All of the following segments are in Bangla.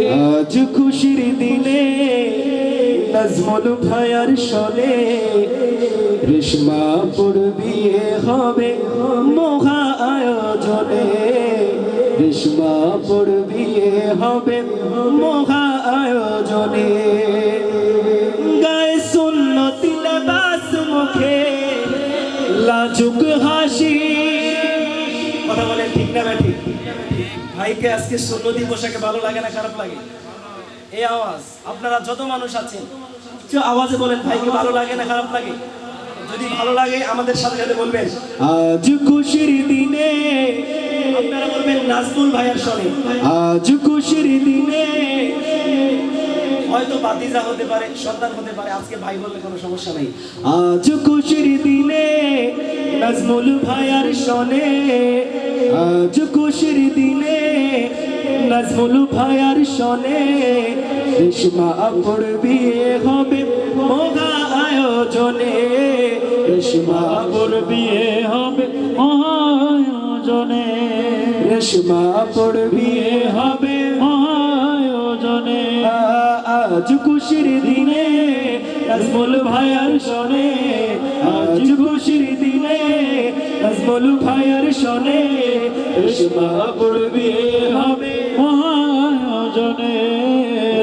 আজ খুশির দিনে নাজমুল ভাইয়ার শোনে রেশমাপুর বিয়ে হবে মহা আয়োজনে। রেশমাপুর বিয়ে হবে মহা আয়োজনে। গায়ে সুন্নতি লেবাস, মুখে লাজুক হাসি। কথা বলেন ঠিক না ব্যাঠি? ভাইকে আজকে সুন্নতি পোশাকে ভালো লাগে না খারাপ লাগে? এই আওয়াজ, আপনারা যত মানুষ আছেন আওয়াজে বলেন ভাইকে ভালো লাগে না খারাপ লাগে? যদি ভালো লাগে আমাদের সাথে সাথে বলবেন আজ খুশির দিনে। আপনারা বলবেন নাজমুল ভাইয়ার শোনে আজ খুশির দিনে। হয়তো বাতিজা হতে পারে, সন্তান হতে পারে, আজকে ভাই বললে কোনো সমস্যা নাই। আজ খুশির দিনে নাজমুল ভাইয়ার শোনে। আজ খুশির দিনে নাজমুল ভাইয়ার শোনে। রেশমাপুর বিয়ে হবে মহা আয়োজনে। রেশমাপুর বিয়ে হবে মহা আয়োজনে। রেশমাপুর বিয়ে হবে মহা আয়োজনে। আজ খুশির দিনে নাজমুল ভাইয়ার শোনে। আজ খুশির দিনে নাজমুল ভাইয়ার শোনে। রেশমাপুর বিয়ে হবে মহা আয়োজনে।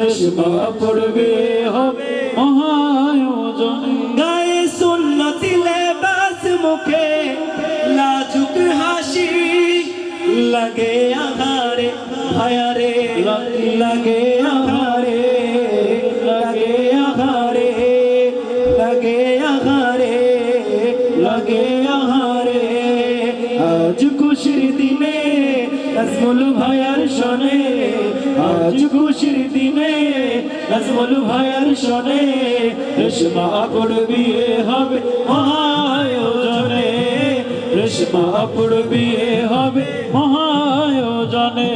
রেশমাপুর বিয়ে হবে মহা আয়োজনে। গায়ে সুন্নতি লেবাস, মুখে লাজুক হাসি। লাগে আহারে ভাইয়ারে, লাগে আহারে, লাগে আহারে, লাগে আহারে, লাগে আহারে। আজ খুশির দিনে নাজমুল ভাইয়ার শোনে। আজ খুশির দিনে নাজমুল ভাইয়ার শোনে। রেশমাপুর বিয়ে হবে মহা আয়োজনে। রেশমাপুর বিয়ে হবে মহা আয়োজনে।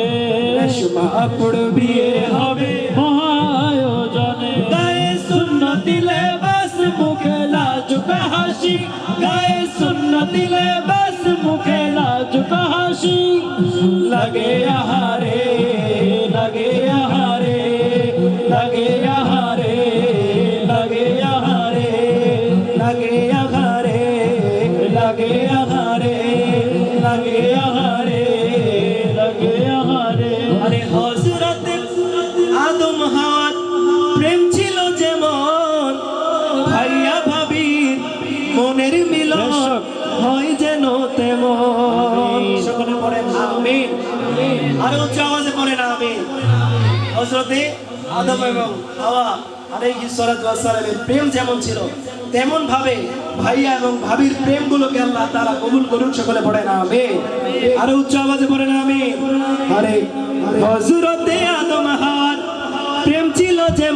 রেশমাপুর বিয়ে হবে মহা আয়োজনে। গায়ে সুন্নতি লেবাস, মুখে লাজুক হাসি। গায়ে সুন্নতি লেবাস, মুখে লাজুক হাসি। লাগে আহারে, লাগে আহারে, লাগে আহারে, লাগে আহারে, লাগে আহারে, লাগে আহারে, লাগে আহারে, লাগে আহারে। আরে হযরত আদম হাওয়ার প্রেম ছিল যেমন, ভাইয়া ভাবির মনের মিলন হয় যেন তেমন। সকলে পড়েন আমিন। আরো উচ্চ আওয়াজে পড়েন আমিন। হযরত আদম এবং হাওয়া আলাইহিস সালাতু ওয়াস সালামের প্রেম যেমন ছিল তেমন ভাবে ভাইয়া এবং ভাবির প্রেমগুলোকে আল্লাহ তাআলা কবুল করুন। সকলে পড়েন আমিন। আরো উচ্চ আওয়াজে পড়েন আমিন। আরে হযরত আদম হাওয়ার প্রেম ছিল যেমন